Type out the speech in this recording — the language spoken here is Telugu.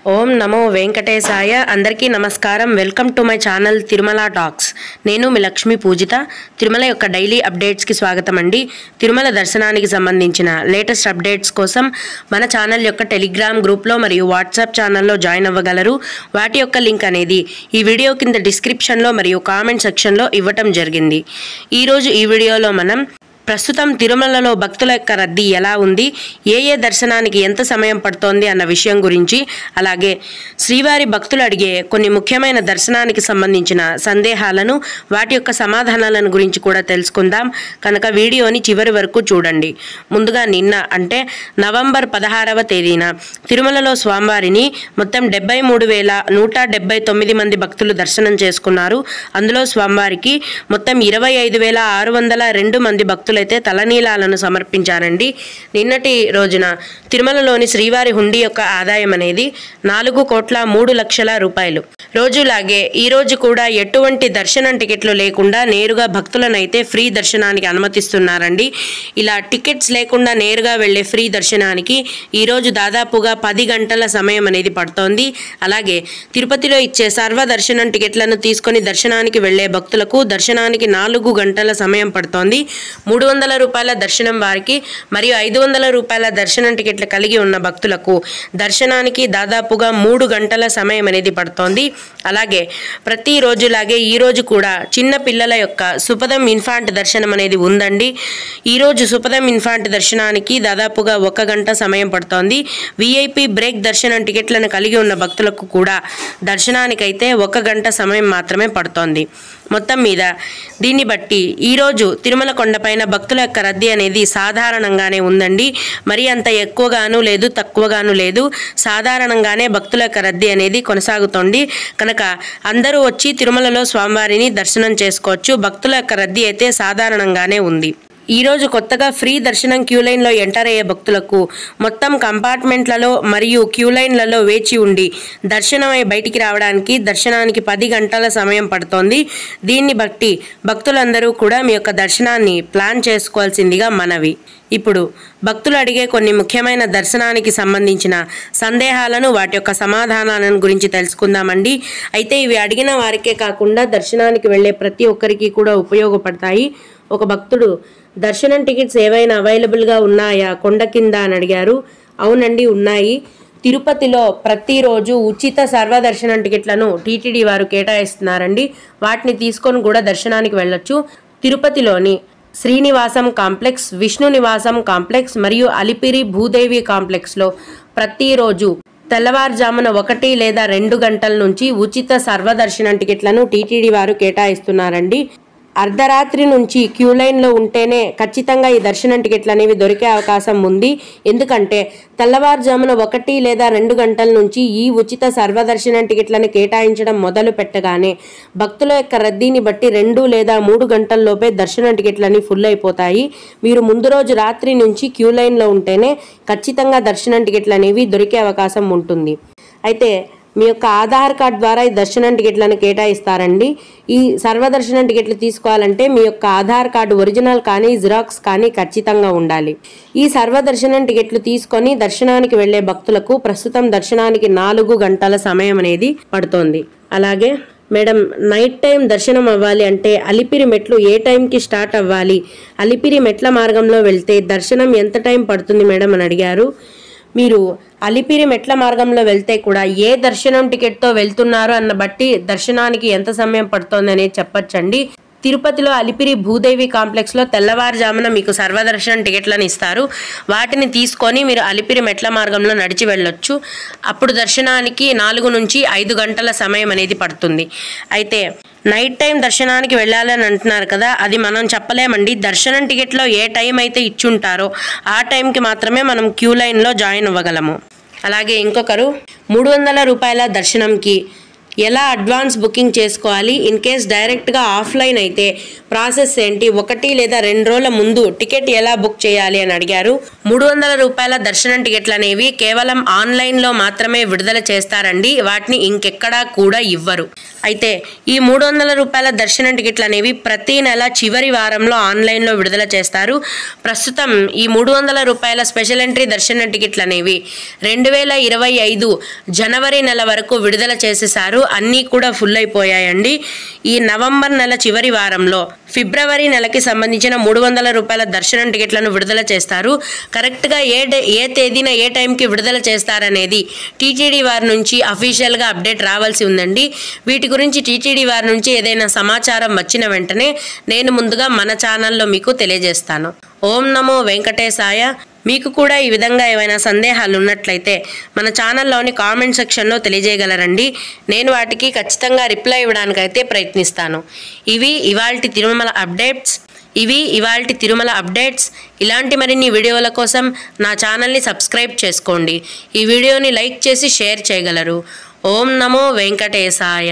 ఓం నమో వెంకటేశాయ. అందరికీ నమస్కారం. Welcome to my channel Tirumala talks. నేను మీ లక్ష్మీ పూజిత. తిరుమల యొక్క డైలీ అప్డేట్స్కి స్వాగతం అండి. తిరుమల దర్శనానికి సంబంధించిన లేటెస్ట్ అప్డేట్స్ కోసం మన ఛానల్ యొక్క టెలిగ్రామ్ గ్రూప్లో మరియు వాట్సాప్ ఛానల్లో జాయిన్ అవ్వగలరు. వాటి యొక్క లింక్ అనేది ఈ వీడియో కింద డిస్క్రిప్షన్లో మరియు కామెంట్ సెక్షన్లో ఇవ్వటం జరిగింది. ఈరోజు ఈ వీడియోలో మనం ప్రస్తుతం తిరుమలలో భక్తుల యొక్క రద్దీ ఎలా ఉంది, ఏ దర్శనానికి ఎంత సమయం పడుతోంది అన్న విషయం గురించి, అలాగే శ్రీవారి భక్తులు అడిగే కొన్ని ముఖ్యమైన దర్శనానికి సంబంధించిన సందేహాలను, వాటి యొక్క సమాధానాలను గురించి కూడా తెలుసుకుందాం. కనుక వీడియోని చివరి వరకు చూడండి. ముందుగా నిన్న అంటే నవంబర్ 16వ తేదీన తిరుమలలో స్వామివారిని మొత్తం 73,179 మంది భక్తులు దర్శనం చేసుకున్నారు. అందులో స్వామివారికి మొత్తం 25,602 మంది భక్తులైతే తలనీలాలను సమర్పించారండి. నిన్నటి రోజున తిరుమలలోని శ్రీవారి హుండీ యొక్క ఆదాయం అనేది 4,03,00,000 రూపాయలు. రోజులాగే ఈ రోజు కూడా ఎటువంటి దర్శనం టికెట్లు లేకుండా నేరుగా భక్తులనైతే ఫ్రీ దర్శనానికి అనుమతిస్తున్నారండి. ఇలా టికెట్స్ లేకుండా నేరుగా వెళ్లే ఫ్రీ దర్శనానికి ఈరోజు దాదాపుగా 10 గంటల సమయం అనేది పడుతోంది. అలాగే తిరుపతిలో ఇచ్చే సర్వ దర్శనం టికెట్లను తీసుకొని దర్శనానికి వెళ్లే భక్తులకు దర్శనానికి 4 గంటల సమయం పడుతోంది. 300 రూపాయల దర్శనం వారికి మరియు 500 రూపాయల దర్శనం టికెట్లు కలిగి ఉన్న భక్తులకు దర్శనానికి దాదాపుగా 3 గంటల సమయం అనేది పడుతోంది. అలాగే ప్రతిరోజులాగే ఈ రోజు కూడా చిన్న పిల్లల యొక్క సుపదం ఇన్ఫాంట్ దర్శనం అనేది ఉందండి. ఈరోజు సుపదం ఇన్ఫాంట్ దర్శనానికి దాదాపుగా 1 గంట సమయం పడుతోంది. విఐపి బ్రేక్ దర్శనం టికెట్లను కలిగి ఉన్న భక్తులకు కూడా దర్శనానికైతే 1 గంట సమయం మాత్రమే పడుతోంది. మొత్తం మీద దీన్ని బట్టి ఈరోజు తిరుమల కొండపైన భక్తుల యొక్క రద్దీ అనేది సాధారణంగానే ఉందండి. మరి అంత ఎక్కువగాను లేదు, తక్కువగాను లేదు, సాధారణంగానే భక్తుల యొక్క రద్దీ అనేది కొనసాగుతోంది. కనుక అందరూ వచ్చి తిరుమలలో స్వామివారిని దర్శనం చేసుకోవచ్చు. భక్తుల యొక్క రద్దీ అయితే సాధారణంగానే ఉంది. ఈరోజు కొత్తగా ఫ్రీ దర్శనం క్యూ లైన్లో ఎంటర్ అయ్యే భక్తులకు మొత్తం కంపార్ట్మెంట్లలో మరియు క్యూ లైన్లలో వేచి ఉండి దర్శనమై బయటికి రావడానికి దర్శనానికి 10 గంటల సమయం పడుతోంది. దీన్ని బట్టి భక్తులందరూ కూడా మీ యొక్క దర్శనాన్ని ప్లాన్ చేసుకోవాల్సిందిగా మనవి. ఇప్పుడు భక్తులు అడిగే కొన్ని ముఖ్యమైన దర్శనానికి సంబంధించిన సందేహాలను, వాటి యొక్క సమాధానాలను గురించి తెలుసుకుందామండి. అయితే ఇవి అడిగిన వారికే కాకుండా దర్శనానికి వెళ్ళే ప్రతి ఒక్కరికి కూడా ఉపయోగపడతాయి. ఒక భక్తుడు దర్శనం టికెట్స్ ఏవైనా అవైలబుల్గా ఉన్నాయా కొండ కింద అని అడిగారు. అవునండి, ఉన్నాయి. తిరుపతిలో ప్రతిరోజు ఉచిత సర్వదర్శనం టికెట్లను టీటీడీ వారు కేటాయిస్తున్నారండి. వాటిని తీసుకొని కూడా దర్శనానికి వెళ్ళొచ్చు. తిరుపతిలోని శ్రీనివాసం కాంప్లెక్స్, విష్ణు నివాసం కాంప్లెక్స్ మరియు అలిపిరి భూదేవి కాంప్లెక్స్లో ప్రతిరోజు తెల్లవారుజామున 1 లేదా 2 గంటల నుంచి ఉచిత సర్వదర్శనం టికెట్లను టీటీడీ వారు కేటాయిస్తున్నారండి. అర్ధరాత్రి నుంచి క్యూ లైన్లో ఉంటేనే ఖచ్చితంగా ఈ దర్శనం టికెట్లు అనేవి దొరికే అవకాశం ఉంది. ఎందుకంటే తెల్లవారుజామున 1 లేదా 2 గంటల నుంచి ఈ ఉచిత సర్వదర్శనం టికెట్లను కేటాయించడం మొదలు పెట్టగానే భక్తుల యొక్క రద్దీని బట్టి 2 లేదా 3 గంటల్లోపే దర్శనం టికెట్లని ఫుల్ అయిపోతాయి. మీరు ముందు రోజు రాత్రి నుంచి క్యూ లైన్లో ఉంటేనే ఖచ్చితంగా దర్శనం టికెట్లు అనేవి దొరికే అవకాశం ఉంటుంది. అయితే మీ యొక్క ఆధార్ కార్డ్ ద్వారా ఈ దర్శనం టికెట్లను కేటాయిస్తారండి. ఈ సర్వదర్శనం టికెట్లు తీసుకోవాలంటే మీ యొక్క ఆధార్ కార్డు ఒరిజినల్ కానీ జిరాక్స్ కానీ ఖచ్చితంగా ఉండాలి. ఈ సర్వదర్శనం టికెట్లు తీసుకొని దర్శనానికి వెళ్లే భక్తులకు ప్రస్తుతం దర్శనానికి 4 గంటల సమయం అనేది పడుతోంది. అలాగే మేడం, నైట్ టైం దర్శనం అవ్వాలి అంటే అలిపిరి మెట్లు ఏ టైంకి స్టార్ట్ అవ్వాలి, అలిపిరి మెట్ల మార్గంలో వెళ్తే దర్శనం ఎంత టైం పడుతుంది మేడం అని అడిగారు. మీరు అలిపిరి మెట్ల మార్గంలో వెళ్తే కూడా ఏ దర్శనం టికెట్తో వెళ్తున్నారో అన్న బట్టి దర్శనానికి ఎంత సమయం పడుతోంది అనేది చెప్పచ్చండి. తిరుపతిలో అలిపిరి భూదేవి కాంప్లెక్స్లో తెల్లవారుజామున మీకు సర్వదర్శనం టికెట్లను ఇస్తారు. వాటిని తీసుకొని మీరు అలిపిరి మెట్ల మార్గంలో నడిచి వెళ్ళొచ్చు. అప్పుడు దర్శనానికి 4 నుంచి 5 గంటల సమయం అనేది పడుతుంది. అయితే నైట్ టైం దర్శనానికి వెళ్ళాలని అంటున్నారు కదా, అది మనం చెప్పలేమండి. దర్శనం టికెట్లో ఏ టైం అయితే ఇచ్చుంటారో ఆ టైంకి మాత్రమే మనం క్యూ లైన్లో జాయిన్ అవ్వగలము. అలాగే ఇంకొకరు 300 రూపాయల దర్శనంకి ఎలా అడ్వాన్స్ బుకింగ్ చేసుకోవాలి, ఇన్ కేస్ డైరెక్ట్గా ఆఫ్లైన్ అయితే ప్రాసెస్ ఏంటి, 1 లేదా 2 రోజుల ముందు టికెట్ ఎలా బుక్ చేయాలి అని అడిగారు. 300 రూపాయల దర్శనం టికెట్లు అనేవి కేవలం ఆన్లైన్లో మాత్రమే విడుదల చేస్తారండి. వాటిని ఇంకెక్కడా కూడా ఇవ్వరు. అయితే ఈ 300 రూపాయల దర్శనం టికెట్లు అనేవి ప్రతి నెల చివరి వారంలో ఆన్లైన్లో విడుదల చేస్తారు. ప్రస్తుతం ఈ 300 రూపాయల స్పెషల్ ఎంట్రీ దర్శనం టికెట్లు అనేవి 2025 జనవరి నెల వరకు విడుదల చేసేసారు. అన్నీ కూడా ఫుల్ అయిపోయాయండి. ఈ నవంబర్ నెల చివరి వారంలో ఫిబ్రవరి నెలకి సంబంధించిన 300 రూపాయల దర్శనం టికెట్లను విడుదల చేస్తారు. కరెక్ట్గా ఏ తేదీన ఏ టైంకి విడుదల చేస్తారనేది టీటీడీ వారి నుంచి అఫీషియల్గా అప్డేట్ రావాల్సి ఉందండి. వీటి గురించి టీటీడీ వారి నుంచి ఏదైనా సమాచారం వచ్చిన వెంటనే నేను ముందుగా మన ఛానల్లో మీకు తెలియజేస్తాను. ఓం నమో వెంకటేశాయ. మీకు కూడా ఈ విధంగా ఏమైనా సందేహాలు ఉన్నట్లయితే మన ఛానల్లోని కామెంట్ సెక్షన్లో తెలియజేయగలరండి. నేను వాటికి ఖచ్చితంగా రిప్లై ఇవ్వడానికైతే ప్రయత్నిస్తాను. ఇవి ఇవాల్టి తిరుమల అప్డేట్స్. ఇలాంటి మరిన్ని వీడియోల కోసం నా ఛానల్ని సబ్స్క్రైబ్ చేసుకోండి. ఈ వీడియోని లైక్ చేసి షేర్ చేయగలరు. ఓం నమో వెంకటేశాయ.